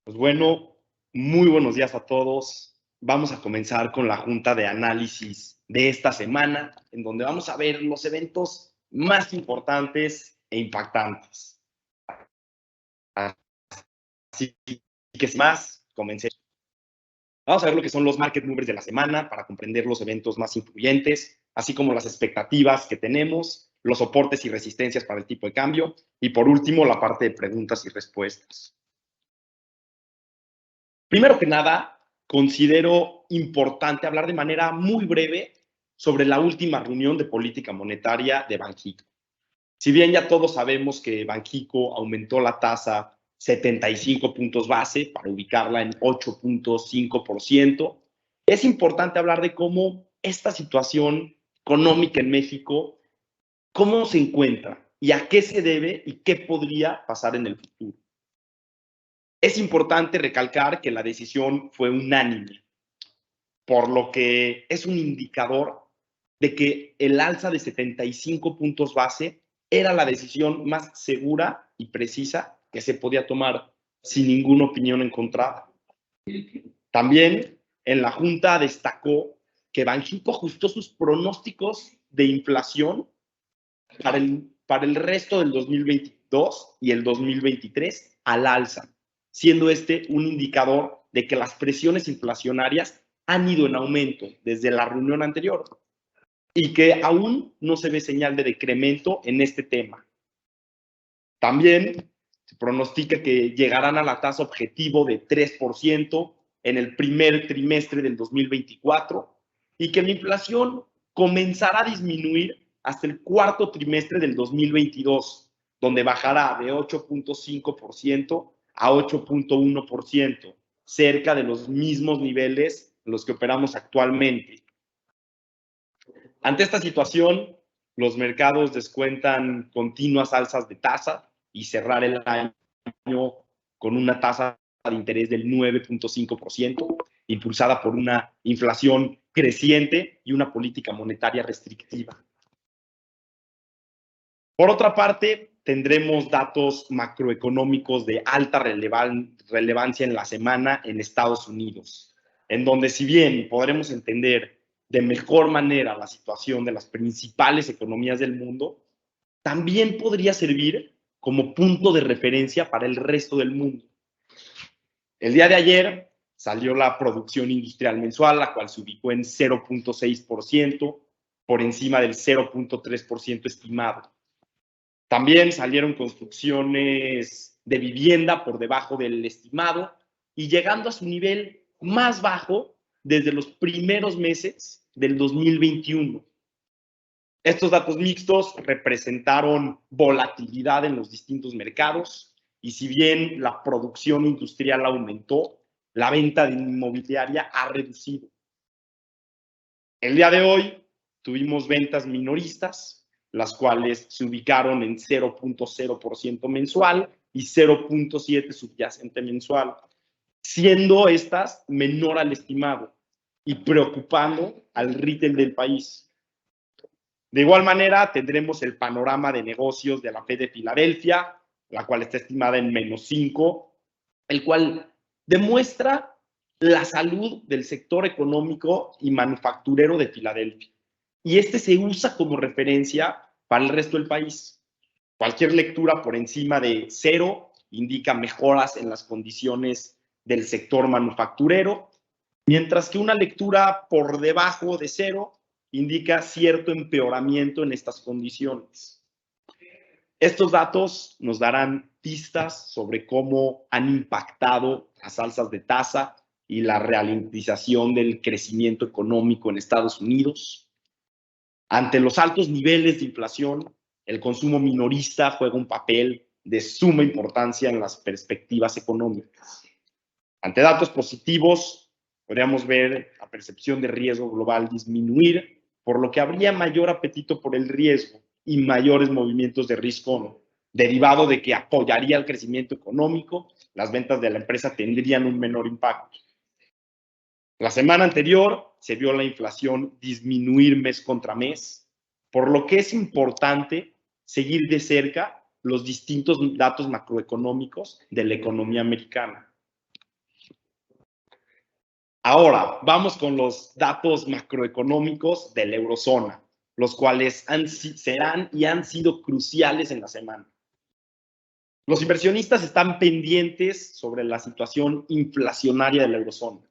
Pues bueno, muy buenos días a todos. Vamos a comenzar con la junta de análisis de esta semana, en donde vamos a ver los eventos más importantes e impactantes. Así que sin más, comencemos. Vamos a ver lo que son los market movers de la semana para comprender los eventos más influyentes, así como las expectativas que tenemos, los soportes y resistencias para el tipo de cambio y por último la parte de preguntas y respuestas. Primero que nada, considero importante hablar de manera muy breve sobre la última reunión de política monetaria de Banxico. Si bien ya todos sabemos que Banxico aumentó la tasa 75 puntos base para ubicarla en 8.5%, es importante hablar de cómo esta situación económica en México, cómo se encuentra y a qué se debe y qué podría pasar en el futuro. Es importante recalcar que la decisión fue unánime, por lo que es un indicador de que el alza de 75 puntos base era la decisión más segura y precisa que se podía tomar sin ninguna opinión encontrada. También en la Junta destacó que Banxico ajustó sus pronósticos de inflación para el resto del 2022 y el 2023 al alza, siendo este un indicador de que las presiones inflacionarias han ido en aumento desde la reunión anterior y que aún no se ve señal de decremento en este tema. También se pronostica que llegarán a la tasa objetivo de 3% en el primer trimestre del 2024 y que la inflación comenzará a disminuir hasta el cuarto trimestre del 2022, donde bajará de 8.5% a 8.1%, cerca de los mismos niveles en los que operamos actualmente. Ante esta situación, los mercados descuentan continuas alzas de tasa y cerrar el año con una tasa de interés del 9.5%, impulsada por una inflación creciente y una política monetaria restrictiva. Por otra parte, tendremos datos macroeconómicos de alta relevancia en la semana en Estados Unidos, en donde si bien podremos entender de mejor manera la situación de las principales economías del mundo, también podría servir como punto de referencia para el resto del mundo. El día de ayer salió la producción industrial mensual, la cual se ubicó en 0.6%, por encima del 0.3% estimado. También salieron construcciones de vivienda por debajo del estimado y llegando a su nivel más bajo desde los primeros meses del 2021. Estos datos mixtos representaron volatilidad en los distintos mercados y si bien la producción industrial aumentó, la venta de inmobiliaria ha reducido. El día de hoy tuvimos ventas minoristas, las cuales se ubicaron en 0.0% mensual y 0.7% subyacente mensual, siendo estas menor al estimado y preocupando al retail del país. De igual manera, tendremos el panorama de negocios de la Fed de Filadelfia, la cual está estimada en -5, el cual demuestra la salud del sector económico y manufacturero de Filadelfia. Y este se usa como referencia para el resto del país. Cualquier lectura por encima de 0 indica mejoras en las condiciones del sector manufacturero, mientras que una lectura por debajo de 0 indica cierto empeoramiento en estas condiciones. Estos datos nos darán pistas sobre cómo han impactado las alzas de tasa y la ralentización del crecimiento económico en Estados Unidos. Ante los altos niveles de inflación, el consumo minorista juega un papel de suma importancia en las perspectivas económicas. Ante datos positivos, podríamos ver la percepción de riesgo global disminuir, por lo que habría mayor apetito por el riesgo y mayores movimientos de risk-on, derivado de que apoyaría el crecimiento económico, las ventas de la empresa tendrían un menor impacto. La semana anterior se vio la inflación disminuir mes contra mes, por lo que es importante seguir de cerca los distintos datos macroeconómicos de la economía americana. Ahora, vamos con los datos macroeconómicos de la eurozona, los cuales serán y han sido cruciales en la semana. Los inversionistas están pendientes sobre la situación inflacionaria de la eurozona,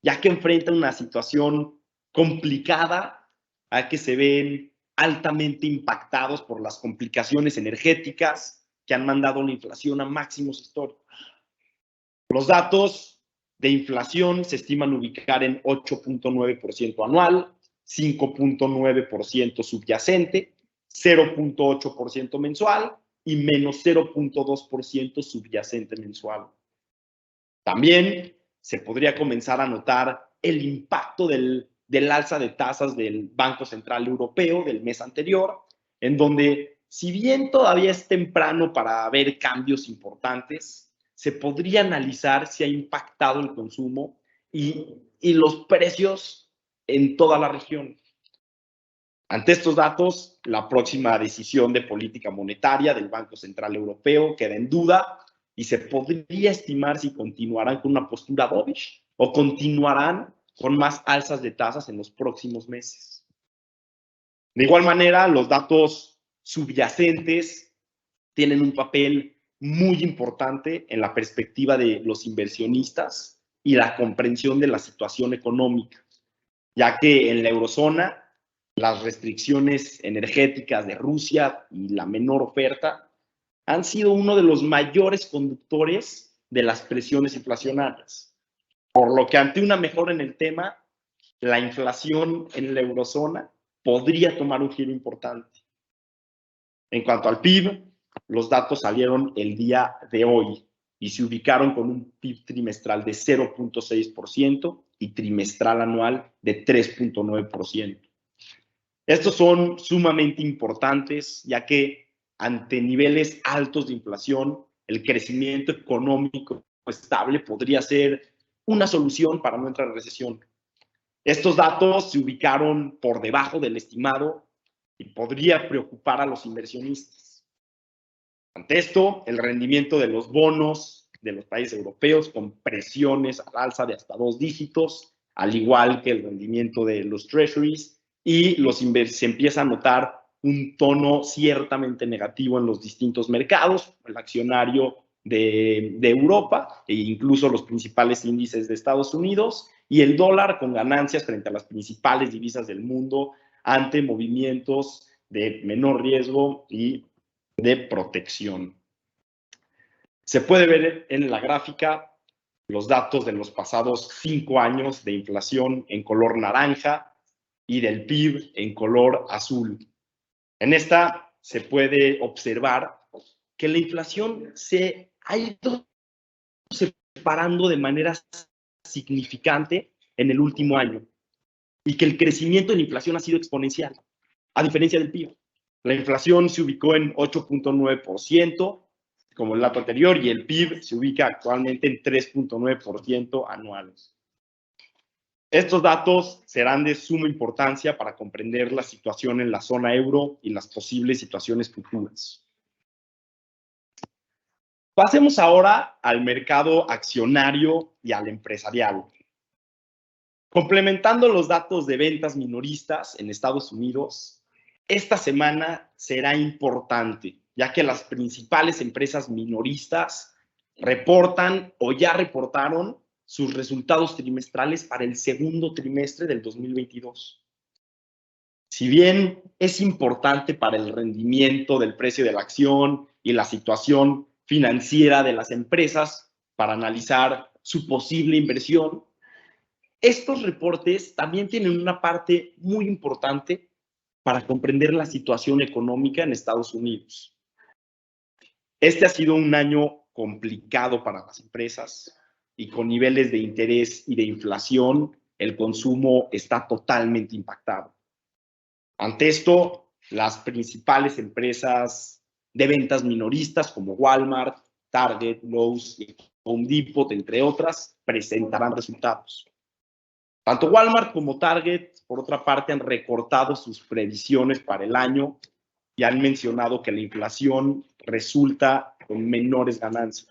ya que enfrenta una situación complicada, a que se ven altamente impactados por las complicaciones energéticas que han mandado la inflación a máximos históricos. Los datos de inflación se estiman ubicar en 8.9% anual, 5.9% subyacente, 0.8% mensual y menos 0.2% subyacente mensual. También se podría comenzar a notar el impacto del alza de tasas del Banco Central Europeo del mes anterior, en donde, si bien todavía es temprano para ver cambios importantes, se podría analizar si ha impactado el consumo y los precios en toda la región. Ante estos datos, la próxima decisión de política monetaria del Banco Central Europeo queda en duda y se podría estimar si continuarán con una postura dovish o continuarán con más alzas de tasas en los próximos meses. De igual manera, los datos subyacentes tienen un papel muy importante en la perspectiva de los inversionistas y la comprensión de la situación económica, ya que en la eurozona las restricciones energéticas de Rusia y la menor oferta han sido uno de los mayores conductores de las presiones inflacionarias, por lo que ante una mejora en el tema, la inflación en la eurozona podría tomar un giro importante. En cuanto al PIB, los datos salieron el día de hoy y se ubicaron con un PIB trimestral de 0.6% y trimestral anual de 3.9%. Estos son sumamente importantes, ya que ante niveles altos de inflación, el crecimiento económico estable podría ser una solución para no entrar en recesión. Estos datos se ubicaron por debajo del estimado y podría preocupar a los inversionistas. Ante esto, el rendimiento de los bonos de los países europeos con presiones al alza de hasta 2 dígitos, al igual que el rendimiento de los treasuries, y se empieza a notar un tono ciertamente negativo en los distintos mercados, el accionario de Europa e incluso los principales índices de Estados Unidos, y el dólar con ganancias frente a las principales divisas del mundo ante movimientos de menor riesgo y de protección. Se puede ver en la gráfica los datos de los pasados 5 años de inflación en color naranja y del PIB en color azul. En esta se puede observar que la inflación se ha ido separando de manera significante en el último año y que el crecimiento de la inflación ha sido exponencial, a diferencia del PIB. La inflación se ubicó en 8.9%, como el dato anterior, y el PIB se ubica actualmente en 3.9% anuales. Estos datos serán de suma importancia para comprender la situación en la zona euro y las posibles situaciones futuras. Pasemos ahora al mercado accionario y al empresarial. Complementando los datos de ventas minoristas en Estados Unidos, esta semana será importante, ya que las principales empresas minoristas reportan o ya reportaron sus resultados trimestrales para el segundo trimestre del 2022. Si bien es importante para el rendimiento del precio de la acción y la situación financiera de las empresas para analizar su posible inversión, estos reportes también tienen una parte muy importante para comprender la situación económica en Estados Unidos. Este ha sido un año complicado para las empresas y con niveles de interés y de inflación, el consumo está totalmente impactado. Ante esto, las principales empresas de ventas minoristas como Walmart, Target, Lowe's y Home Depot, entre otras, presentarán resultados. Tanto Walmart como Target, por otra parte, han recortado sus previsiones para el año y han mencionado que la inflación resulta con menores ganancias.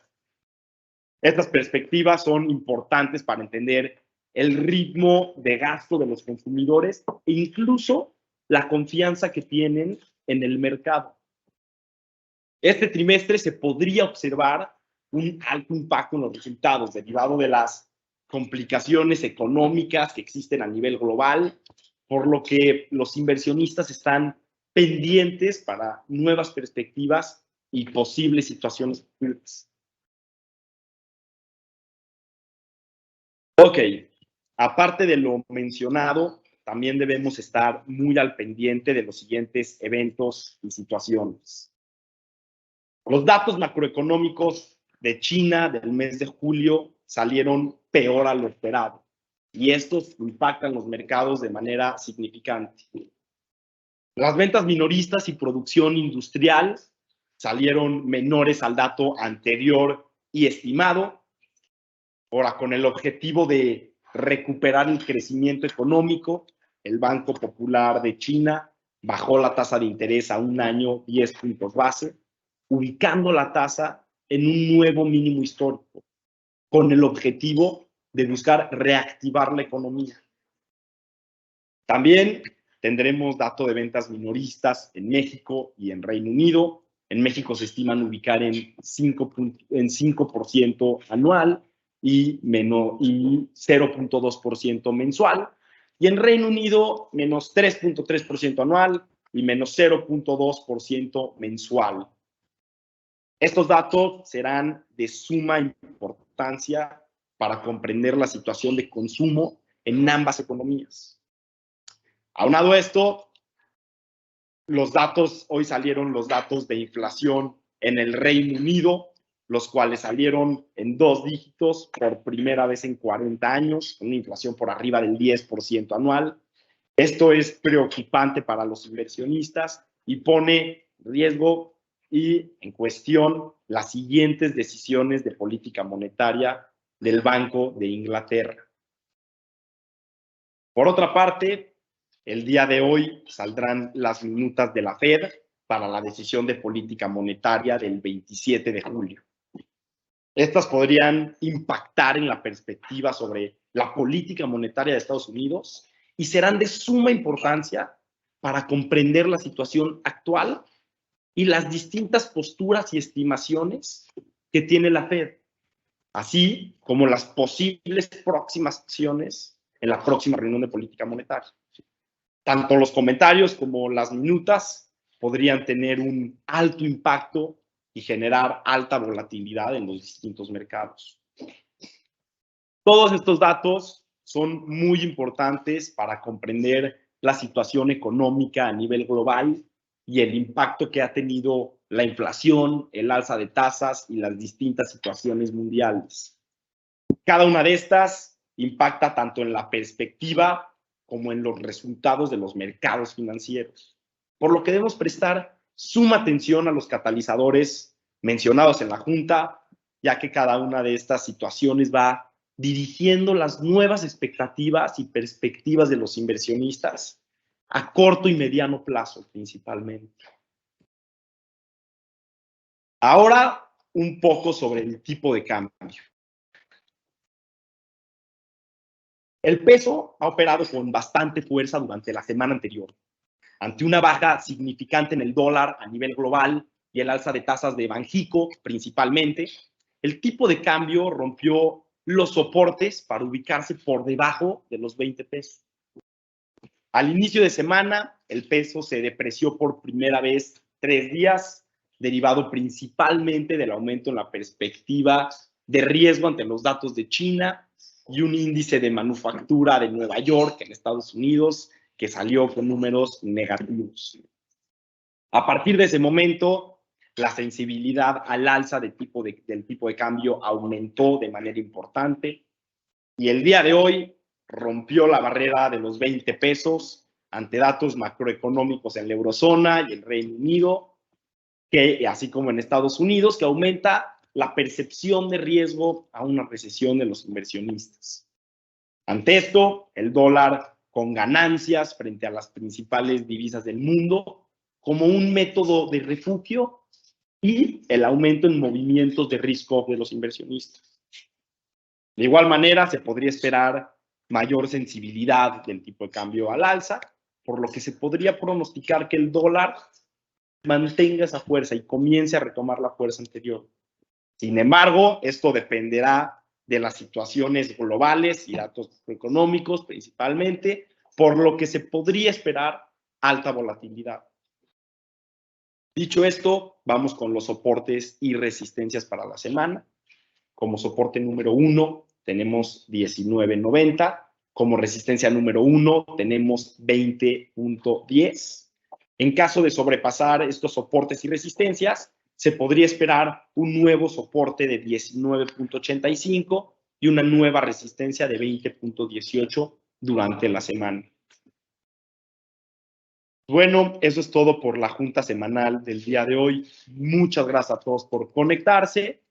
Estas perspectivas son importantes para entender el ritmo de gasto de los consumidores e incluso la confianza que tienen en el mercado. Este trimestre se podría observar un alto impacto en los resultados derivado de las complicaciones económicas que existen a nivel global, por lo que los inversionistas están pendientes para nuevas perspectivas y posibles situaciones futuras. Ok, aparte de lo mencionado, también debemos estar muy al pendiente de los siguientes eventos y situaciones. Los datos macroeconómicos de China del mes de julio salieron peor a lo esperado y estos impactan los mercados de manera significante. Las ventas minoristas y producción industrial salieron menores al dato anterior y estimado, ahora con el objetivo de recuperar el crecimiento económico. El Banco Popular de China bajó la tasa de interés a un año 10 puntos base, ubicando la tasa en un nuevo mínimo histórico, con el objetivo de buscar reactivar la economía. También tendremos datos de ventas minoristas en México y en Reino Unido. En México se estiman ubicar en 5% anual y 0.2% mensual. Y en Reino Unido, menos 3.3% anual y menos 0.2% mensual. Estos datos serán de suma importancia para comprender la situación de consumo en ambas economías. Aunado a esto, hoy salieron los datos de inflación en el Reino Unido, los cuales salieron en 2 dígitos por primera vez en 40 años, una inflación por arriba del 10% anual. Esto es preocupante para los inversionistas y pone en riesgo y en cuestión las siguientes decisiones de política monetaria del Banco de Inglaterra. Por otra parte, el día de hoy saldrán las minutas de la Fed para la decisión de política monetaria del 27 de julio. Estas podrían impactar en la perspectiva sobre la política monetaria de Estados Unidos y serán de suma importancia para comprender la situación actual y las distintas posturas y estimaciones que tiene la Fed, así como las posibles próximas acciones en la próxima reunión de política monetaria. Tanto los comentarios como las minutas podrían tener un alto impacto y generar alta volatilidad en los distintos mercados. Todos estos datos son muy importantes para comprender la situación económica a nivel global y el impacto que ha tenido la inflación, el alza de tasas y las distintas situaciones mundiales. Cada una de estas impacta tanto en la perspectiva como en los resultados de los mercados financieros, por lo que debemos prestar suma atención a los catalizadores mencionados en la Junta, ya que cada una de estas situaciones va dirigiendo las nuevas expectativas y perspectivas de los inversionistas a corto y mediano plazo principalmente. Ahora, un poco sobre el tipo de cambio. El peso ha operado con bastante fuerza durante la semana anterior, ante una baja significante en el dólar a nivel global y el alza de tasas de Banxico principalmente. El tipo de cambio rompió los soportes para ubicarse por debajo de los 20 pesos. Al inicio de semana, el peso se depreció por primera vez 3 días, derivado principalmente del aumento en la perspectiva de riesgo ante los datos de China y un índice de manufactura de Nueva York en Estados Unidos que salió con números negativos. A partir de ese momento, la sensibilidad al alza del tipo de cambio aumentó de manera importante y el día de hoy rompió la barrera de los 20 pesos ante datos macroeconómicos en la eurozona y el Reino Unido, que, así como en Estados Unidos, que aumenta la percepción de riesgo a una recesión de los inversionistas. Ante esto, el dólar con ganancias frente a las principales divisas del mundo como un método de refugio y el aumento en movimientos de risk-off de los inversionistas. De igual manera, se podría esperar mayor sensibilidad del tipo de cambio al alza, por lo que se podría pronosticar que el dólar mantenga esa fuerza y comience a retomar la fuerza anterior. Sin embargo, esto dependerá de las situaciones globales y datos económicos principalmente, por lo que se podría esperar alta volatilidad. Dicho esto, vamos con los soportes y resistencias para la semana. Como soporte número 1 tenemos 19.90. Como resistencia número 1 tenemos 20.10. En caso de sobrepasar estos soportes y resistencias, se podría esperar un nuevo soporte de 19.85 y una nueva resistencia de 20.18 durante la semana. Bueno, eso es todo por la junta semanal del día de hoy. Muchas gracias a todos por conectarse